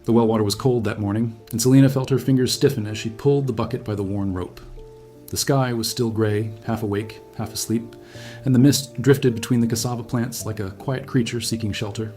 The well water was cold that morning, and Celina felt her fingers stiffen as she pulled the bucket by the worn rope. The sky was still gray, half awake, half asleep, and the mist drifted between the cassava plants like a quiet creature seeking shelter.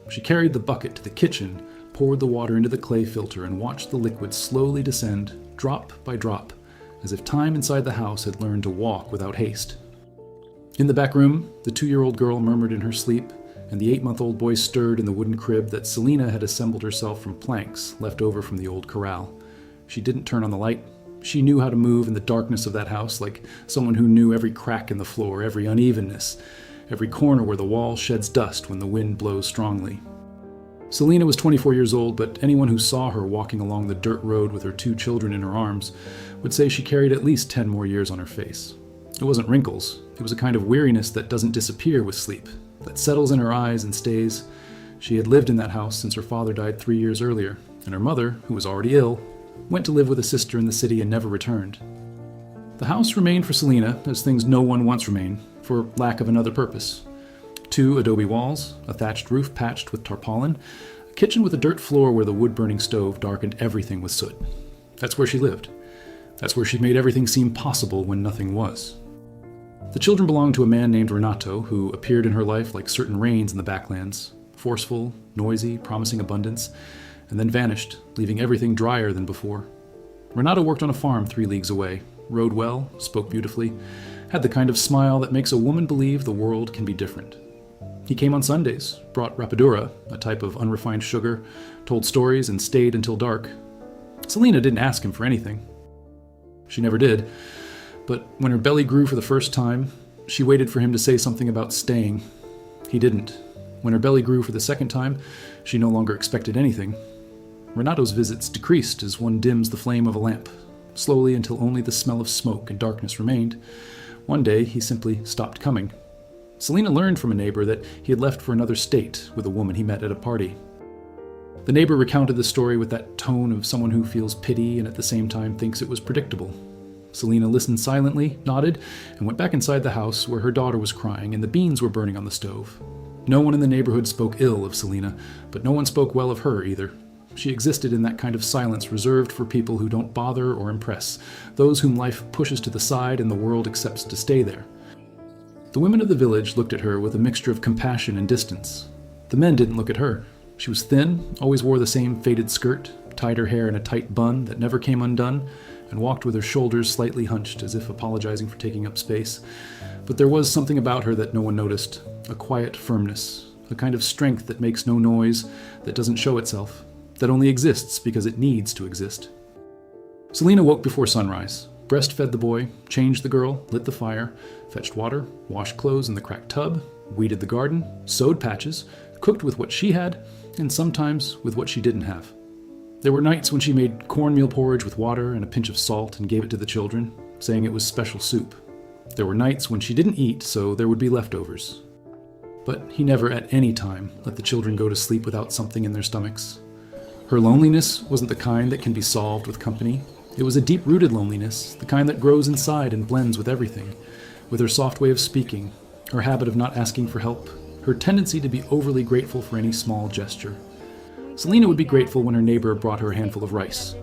She carried the bucket to the kitchen, poured the water into the clay filter, and watched the liquid slowly descend, drop by drop, as if time inside the house had learned to walk without haste. In the back room, the 2-year-old girl murmured in her sleep, and the 8-month-old boy stirred in the wooden crib that Celina had assembled herself from planks left over from the old corral. She didn't turn on the light. She knew how to move in the darkness of that house like someone who knew every crack in the floor, every unevenness, every corner where the wall sheds dust when the wind blows strongly. Celina was 24 years old, but anyone who saw her walking along the dirt road with her 2 children in her arms would say she carried at least 10 more years on her face. It wasn't wrinkles. It was a kind of weariness that doesn't disappear with sleep, that settles in her eyes and stays. She had lived in that house since her father died 3 years earlier, and her mother, who was already ill, went to live with a sister in the city and never returned. The house remained for Celina, as things no one wants remain, for lack of another purpose. 2 adobe walls, a thatched roof patched with tarpaulin, a kitchen with a dirt floor where the wood-burning stove darkened everything with soot. That's where she lived. That's where she made everything seem possible when nothing was. The children belonged to a man named Renato, who appeared in her life like certain rains in the backlands, forceful, noisy, promising abundance, and then vanished, leaving everything drier than before. Renato worked on a farm 3 leagues away, rode well, spoke beautifully, had the kind of smile that makes a woman believe the world can be different. He came on Sundays, brought rapadura, a type of unrefined sugar, told stories, and stayed until dark. Celina didn't ask him for anything. She never did, but when her belly grew for the first time, she waited for him to say something about staying. He didn't. When her belly grew for the second time, she no longer expected anything. Renato's visits decreased as one dims the flame of a lamp, slowly until only the smell of smoke and darkness remained. One day, he simply stopped coming. Celina learned from a neighbor that he had left for another state with a woman he met at a party. The neighbor recounted the story with that tone of someone who feels pity and at the same time thinks it was predictable. Celina listened silently, nodded, and went back inside the house where her daughter was crying and the beans were burning on the stove. No one in the neighborhood spoke ill of Celina, but no one spoke well of her either. She existed in that kind of silence reserved for people who don't bother or impress, those whom life pushes to the side and the world accepts to stay there. The women of the village looked at her with a mixture of compassion and distance. The men didn't look at her. She was thin, always wore the same faded skirt, tied her hair in a tight bun that never came undone, and walked with her shoulders slightly hunched as if apologizing for taking up space. But there was something about her that no one noticed, a quiet firmness, a kind of strength that makes no noise, that doesn't show itself, that only exists because it needs to exist. Celina woke before sunrise, breastfed the boy, changed the girl, lit the fire, fetched water, washed clothes in the cracked tub, weeded the garden, sewed patches, cooked with what she had, and sometimes with what she didn't have. There were nights when she made cornmeal porridge with water and a pinch of salt and gave it to the children, saying it was special soup. There were nights when she didn't eat, so there would be leftovers. But he never at any time let the children go to sleep without something in their stomachs. Her loneliness wasn't the kind that can be solved with company. It was a deep-rooted loneliness, the kind that grows inside and blends with everything, with her soft way of speaking, her habit of not asking for help, her tendency to be overly grateful for any small gesture. Celina would be grateful when her neighbor brought her a handful of rice.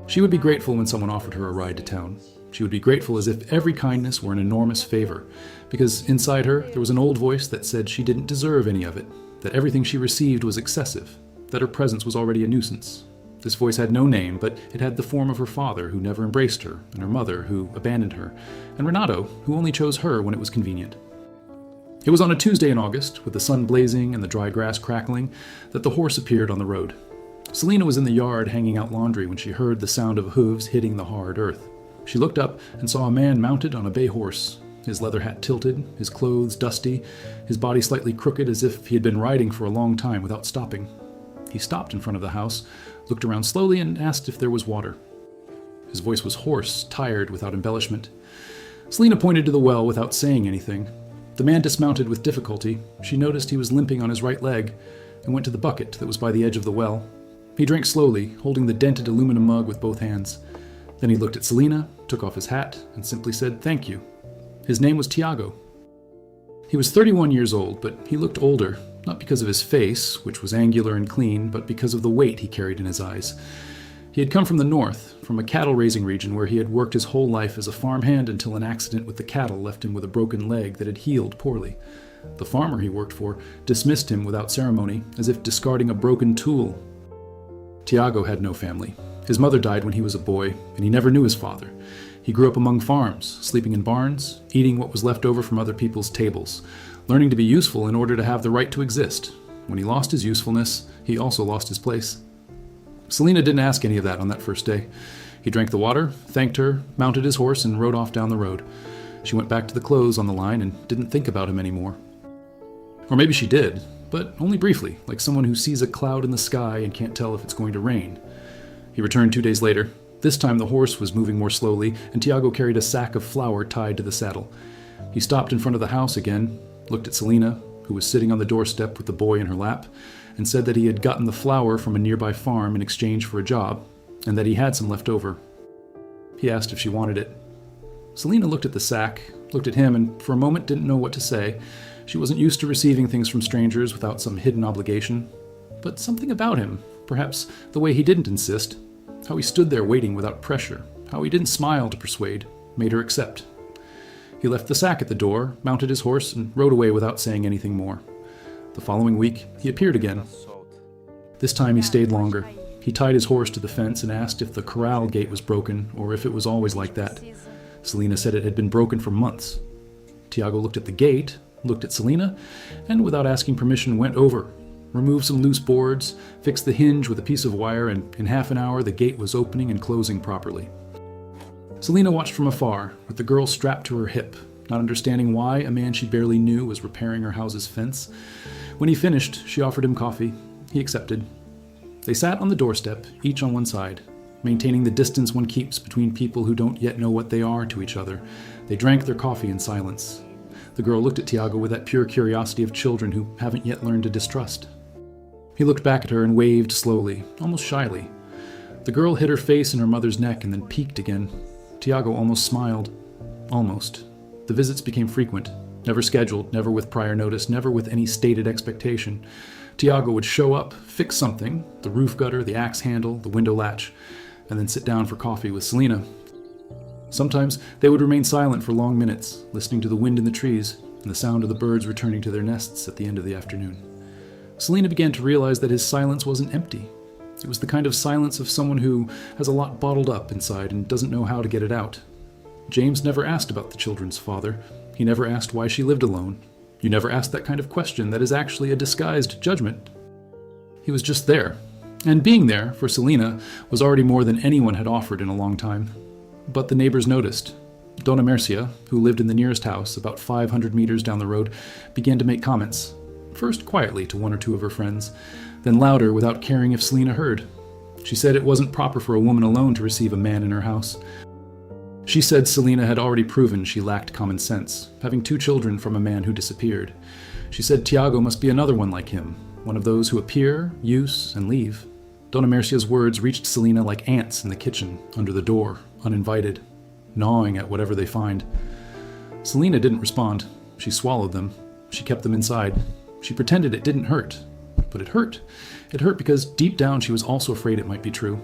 She would be grateful when someone offered her a ride to town. She would be grateful as if every kindness were an enormous favor, because inside her there was an old voice that said she didn't deserve any of it, that everything she received was excessive, that her presence was already a nuisance. This voice had no name, but it had the form of her father, who never embraced her, and her mother, who abandoned her, and Renato, who only chose her when it was convenient. It was on a Tuesday in August, with the sun blazing and the dry grass crackling, that the horse appeared on the road. Celina was in the yard hanging out laundry when she heard the sound of hooves hitting the hard earth. She looked up and saw a man mounted on a bay horse, his leather hat tilted, his clothes dusty, his body slightly crooked as if he had been riding for a long time without stopping. He stopped in front of the house, looked around slowly, and asked if there was water. His voice was hoarse, tired, without embellishment. Celina pointed to the well without saying anything. The man dismounted with difficulty. She noticed he was limping on his right leg, and went to the bucket that was by the edge of the well. He drank slowly, holding the dented aluminum mug with both hands. Then he looked at Celina, took off his hat, and simply said, "Thank you." His name was Tiago. He was 31 years old, but he looked older, not because of his face, which was angular and clean, but because of the weight he carried in his eyes. He had come from the north, from a cattle-raising region where he had worked his whole life as a farmhand until an accident with the cattle left him with a broken leg that had healed poorly. The farmer he worked for dismissed him without ceremony, as if discarding a broken tool. Tiago had no family. His mother died when he was a boy, and he never knew his father. He grew up among farms, sleeping in barns, eating what was left over from other people's tables, learning to be useful in order to have the right to exist. When he lost his usefulness, he also lost his place. Celina didn't ask any of that on that first day. He drank the water, thanked her, mounted his horse, and rode off down the road. She went back to the clothes on the line and didn't think about him anymore. Or maybe she did, but only briefly, like someone who sees a cloud in the sky and can't tell if it's going to rain. He returned 2 days later. This time the horse was moving more slowly, and Tiago carried a sack of flour tied to the saddle. He stopped in front of the house again, looked at Celina, who was sitting on the doorstep with the boy in her lap, and said that he had gotten the flour from a nearby farm in exchange for a job, and that he had some left over. He asked if she wanted it. Celina looked at the sack, looked at him, and for a moment didn't know what to say. She wasn't used to receiving things from strangers without some hidden obligation. But something about him, perhaps the way he didn't insist, how he stood there waiting without pressure, how he didn't smile to persuade, made her accept. He left the sack at the door, mounted his horse, and rode away without saying anything more. The following week, he appeared again. This time he stayed longer. He tied his horse to the fence and asked if the corral gate was broken or if it was always like that. Celina said it had been broken for months. Tiago looked at the gate, looked at Celina, and without asking permission went over, removed some loose boards, fixed the hinge with a piece of wire, and in half an hour the gate was opening and closing properly. Celina watched from afar, with the girl strapped to her hip, not understanding why a man she barely knew was repairing her house's fence. When he finished, she offered him coffee. He accepted. They sat on the doorstep, each on one side, maintaining the distance one keeps between people who don't yet know what they are to each other. They drank their coffee in silence. The girl looked at Tiago with that pure curiosity of children who haven't yet learned to distrust. He looked back at her and waved slowly, almost shyly. The girl hid her face in her mother's neck and then peeked again. Tiago almost smiled. Almost. The visits became frequent, never scheduled, never with prior notice, never with any stated expectation. Tiago would show up, fix something, the roof gutter, the axe handle, the window latch, and then sit down for coffee with Celina. Sometimes they would remain silent for long minutes, listening to the wind in the trees and the sound of the birds returning to their nests at the end of the afternoon. Celina began to realize that his silence wasn't empty. It was the kind of silence of someone who has a lot bottled up inside and doesn't know how to get it out. James never asked about the children's father. He never asked why she lived alone. You never ask that kind of question that is actually a disguised judgment. He was just there. And being there, for Celina, was already more than anyone had offered in a long time. But the neighbors noticed. Donna Mercia, who lived in the nearest house, about 500 meters down the road, began to make comments. First quietly to one or two of her friends, then louder without caring if Celina heard. She said it wasn't proper for a woman alone to receive a man in her house. She said Celina had already proven she lacked common sense, having 2 children from a man who disappeared. She said Tiago must be another one like him, one of those who appear, use, and leave. Donna Mercia's words reached Celina like ants in the kitchen, under the door, uninvited, gnawing at whatever they find. Celina didn't respond. She swallowed them. She kept them inside. She pretended it didn't hurt. But it hurt. It hurt because deep down she was also afraid it might be true.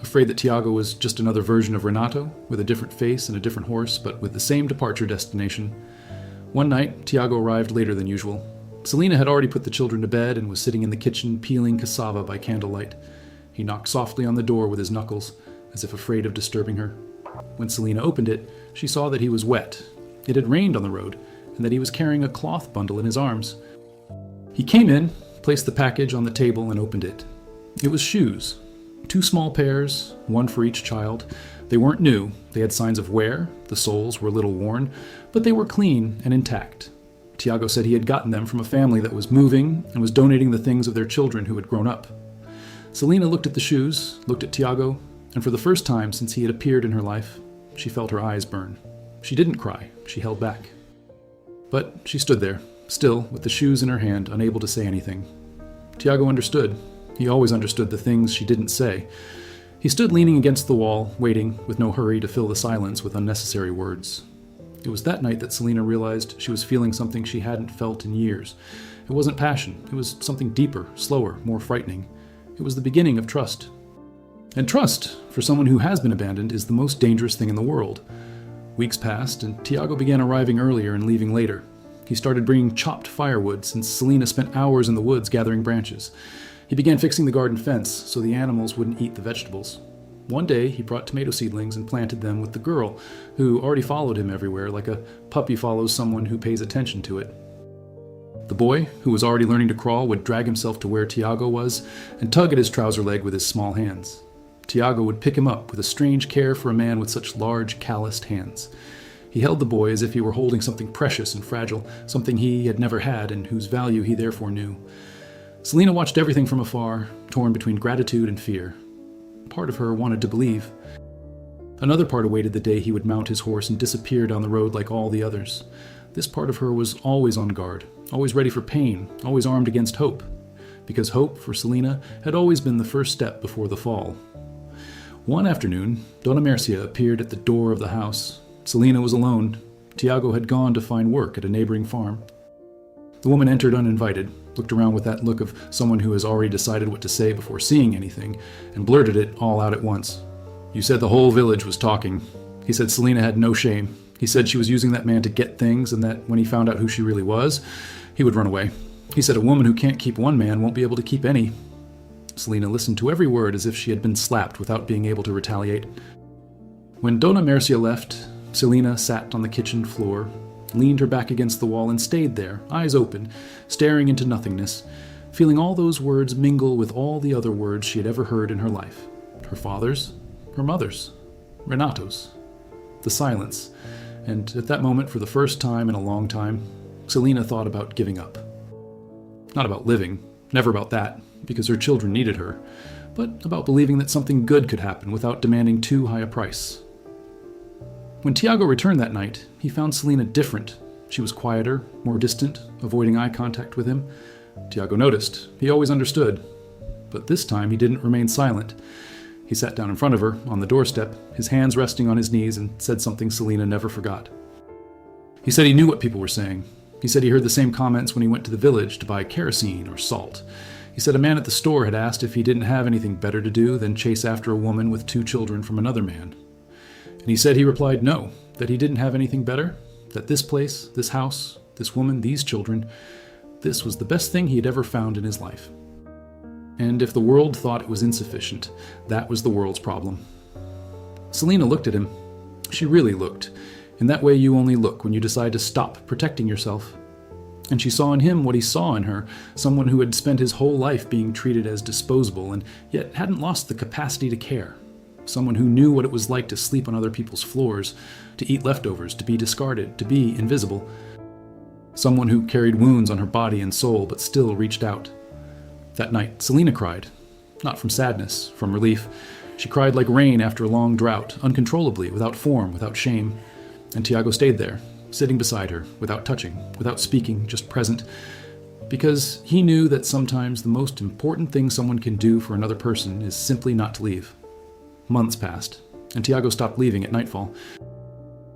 Afraid that Tiago was just another version of Renato, with a different face and a different horse, but with the same departure destination. One night, Tiago arrived later than usual. Celina had already put the children to bed and was sitting in the kitchen peeling cassava by candlelight. He knocked softly on the door with his knuckles, as if afraid of disturbing her. When Celina opened it, she saw that he was wet. It had rained on the road, and that he was carrying a cloth bundle in his arms. He came in, placed the package on the table, and opened it. It was shoes. 2 small pairs, 1 for each child. They weren't new. They had signs of wear. The soles were a little worn, but they were clean and intact. Tiago said he had gotten them from a family that was moving and was donating the things of their children who had grown up. Celina looked at the shoes, looked at Tiago, and for the first time since he had appeared in her life, she felt her eyes burn. She didn't cry. She held back. But she stood there, still, with the shoes in her hand, unable to say anything. Tiago understood. He always understood the things she didn't say. He stood leaning against the wall, waiting, with no hurry to fill the silence with unnecessary words. It was that night that Celina realized she was feeling something she hadn't felt in years. It wasn't passion. It was something deeper, slower, more frightening. It was the beginning of trust. And trust, for someone who has been abandoned, is the most dangerous thing in the world. Weeks passed, and Tiago began arriving earlier and leaving later. He started bringing chopped firewood, since Celina spent hours in the woods gathering branches. He began fixing the garden fence so the animals wouldn't eat the vegetables. One day, he brought tomato seedlings and planted them with the girl, who already followed him everywhere like a puppy follows someone who pays attention to it. The boy, who was already learning to crawl, would drag himself to where Tiago was and tug at his trouser leg with his small hands. Tiago would pick him up with a strange care for a man with such large, calloused hands. He held the boy as if he were holding something precious and fragile, something he had never had and whose value he therefore knew. Celina watched everything from afar, torn between gratitude and fear. Part of her wanted to believe. Another part awaited the day he would mount his horse and disappear down the road like all the others. This part of her was always on guard, always ready for pain, always armed against hope. Because hope, for Celina, had always been the first step before the fall. One afternoon, Donna Mercia appeared at the door of the house. Celina was alone. Tiago had gone to find work at a neighboring farm. The woman entered uninvited, looked around with that look of someone who has already decided what to say before seeing anything, and blurted it all out at once. "You said the whole village was talking." He said Celina had no shame. He said she was using that man to get things, and that when he found out who she really was, he would run away. He said a woman who can't keep one man won't be able to keep any. Celina listened to every word as if she had been slapped without being able to retaliate. When Donna Mercia left, Celina sat on the kitchen floor, leaned her back against the wall, and stayed there, eyes open, staring into nothingness, feeling all those words mingle with all the other words she had ever heard in her life. Her father's, her mother's, Renato's. The silence, and at that moment, for the first time in a long time, Celina thought about giving up. Not about living, never about that, because her children needed her, but about believing that something good could happen without demanding too high a price. When Tiago returned that night, he found Celina different. She was quieter, more distant, avoiding eye contact with him. Tiago noticed. He always understood. But this time he didn't remain silent. He sat down in front of her, on the doorstep, his hands resting on his knees, and said something Celina never forgot. He said he knew what people were saying. He said he heard the same comments when he went to the village to buy kerosene or salt. He said a man at the store had asked if he didn't have anything better to do than chase after a woman with 2 children from another man. And he said he replied no, that he didn't have anything better, that this place, this house, this woman, these children, this was the best thing he had ever found in his life. And if the world thought it was insufficient, that was the world's problem. Celina looked at him. She really looked. In that way you only look when you decide to stop protecting yourself. And she saw in him what he saw in her, someone who had spent his whole life being treated as disposable and yet hadn't lost the capacity to care. Someone who knew what it was like to sleep on other people's floors, to eat leftovers, to be discarded, to be invisible. Someone who carried wounds on her body and soul but still reached out. That night, Celina cried. Not from sadness, from relief. She cried like rain after a long drought, uncontrollably, without form, without shame. And Tiago stayed there, sitting beside her, without touching, without speaking, just present, because he knew that sometimes the most important thing someone can do for another person is simply not to leave. Months passed, and Tiago stopped leaving at nightfall.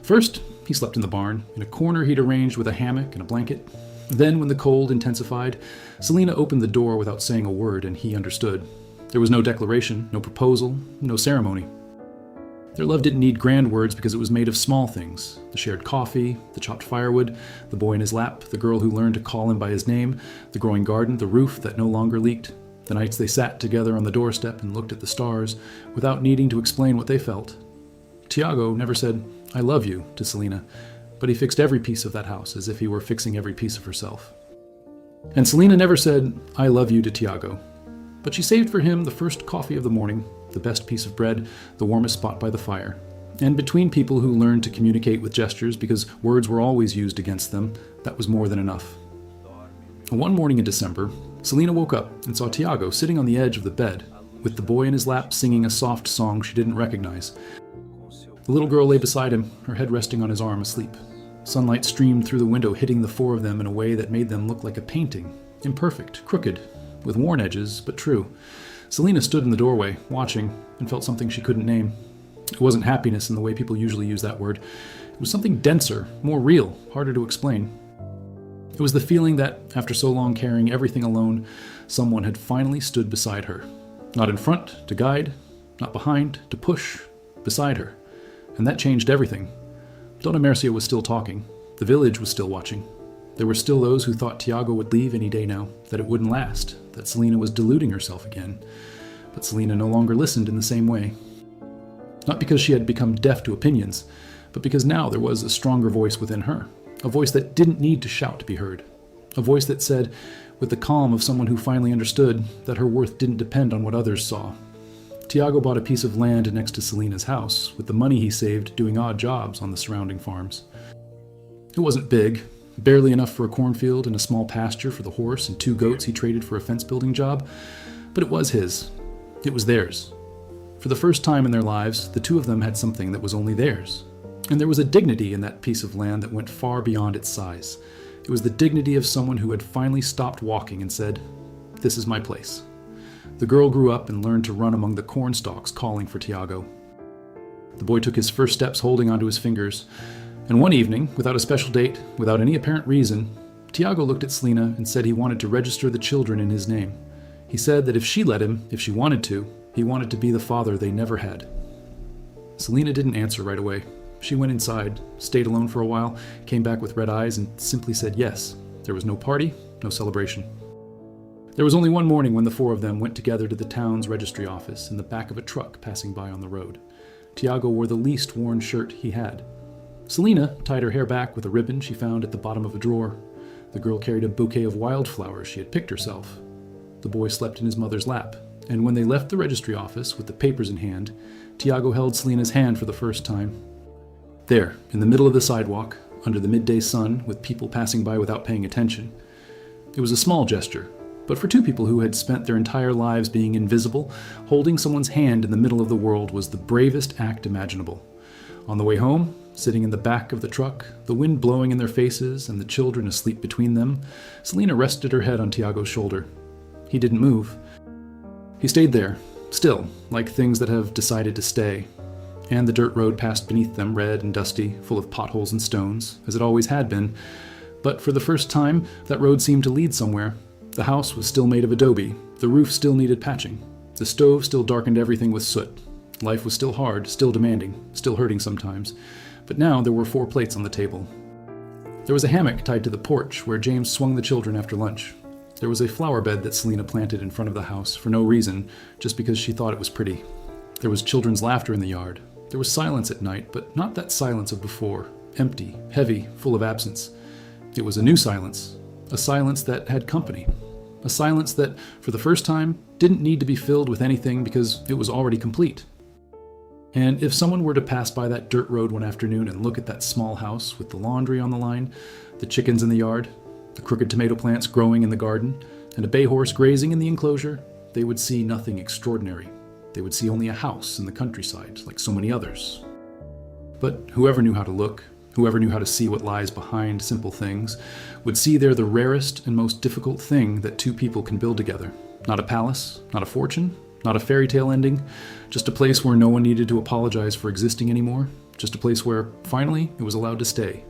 First, he slept in the barn, in a corner he'd arranged with a hammock and a blanket. Then, when the cold intensified, Celina opened the door without saying a word, and he understood. There was no declaration, no proposal, no ceremony. Their love didn't need grand words because it was made of small things. The shared coffee, the chopped firewood, the boy in his lap, the girl who learned to call him by his name, the growing garden, the roof that no longer leaked, the nights they sat together on the doorstep and looked at the stars, without needing to explain what they felt. Tiago never said, "I love you," to Celina, but he fixed every piece of that house as if he were fixing every piece of herself. And Celina never said, "I love you," to Tiago, but she saved for him the first coffee of the morning, the best piece of bread, the warmest spot by the fire. And between people who learned to communicate with gestures because words were always used against them, that was more than enough. One morning in December, Celina woke up and saw Tiago sitting on the edge of the bed, with the boy in his lap singing a soft song she didn't recognize. The little girl lay beside him, her head resting on his arm, asleep. Sunlight streamed through the window, hitting the 4 of them in a way that made them look like a painting, imperfect, crooked, with worn edges, but true. Celina stood in the doorway, watching, and felt something she couldn't name. It wasn't happiness in the way people usually use that word. It was something denser, more real, harder to explain. It was the feeling that, after so long carrying everything alone, someone had finally stood beside her. Not in front, to guide, not behind, to push, beside her. And that changed everything. Donna Mercia was still talking. The village was still watching. There were still those who thought Tiago would leave any day now, that it wouldn't last, that Celina was deluding herself again. But Celina no longer listened in the same way. Not because she had become deaf to opinions, but because now there was a stronger voice within her. A voice that didn't need to shout to be heard. A voice that said, with the calm of someone who finally understood, that her worth didn't depend on what others saw. Tiago bought a piece of land next to Celina's house, with the money he saved doing odd jobs on the surrounding farms. It wasn't big, barely enough for a cornfield and a small pasture for the horse and 2 goats he traded for a fence-building job, but it was his. It was theirs. For the first time in their lives, the 2 of them had something that was only theirs. And there was a dignity in that piece of land that went far beyond its size. It was the dignity of someone who had finally stopped walking and said, "This is my place." The girl grew up and learned to run among the corn stalks, calling for Tiago. The boy took his first steps holding onto his fingers, and one evening, without a special date, without any apparent reason, Tiago looked at Celina and said he wanted to register the children in his name. He said that if she let him, if she wanted to, he wanted to be the father they never had. Celina didn't answer right away. She went inside, stayed alone for a while, came back with red eyes, and simply said yes. There was no party, no celebration. There was only one morning when the 4 of them went together to the town's registry office in the back of a truck passing by on the road. Tiago wore the least worn shirt he had. Celina tied her hair back with a ribbon she found at the bottom of a drawer. The girl carried a bouquet of wildflowers she had picked herself. The boy slept in his mother's lap, and when they left the registry office with the papers in hand, Tiago held Celina's hand for the first time. There, in the middle of the sidewalk, under the midday sun, with people passing by without paying attention. It was a small gesture, but for 2 people who had spent their entire lives being invisible, holding someone's hand in the middle of the world was the bravest act imaginable. On the way home, sitting in the back of the truck, the wind blowing in their faces and the children asleep between them, Celina rested her head on Tiago's shoulder. He didn't move. He stayed there, still, like things that have decided to stay. And the dirt road passed beneath them, red and dusty, full of potholes and stones, as it always had been. But for the first time, that road seemed to lead somewhere. The house was still made of adobe. The roof still needed patching. The stove still darkened everything with soot. Life was still hard, still demanding, still hurting sometimes. But now there were 4 plates on the table. There was a hammock tied to the porch where James swung the children after lunch. There was a flower bed that Celina planted in front of the house for no reason, just because she thought it was pretty. There was children's laughter in the yard. There was silence at night, but not that silence of before, empty, heavy, full of absence. It was a new silence, a silence that had company, a silence that, for the first time, didn't need to be filled with anything because it was already complete. And if someone were to pass by that dirt road one afternoon and look at that small house with the laundry on the line, the chickens in the yard, the crooked tomato plants growing in the garden, and a bay horse grazing in the enclosure, they would see nothing extraordinary. They would see only a house in the countryside, like so many others. But whoever knew how to look, whoever knew how to see what lies behind simple things, would see there the rarest and most difficult thing that 2 people can build together. Not a palace, not a fortune, not a fairy tale ending, just a place where no one needed to apologize for existing anymore, just a place where, finally, it was allowed to stay.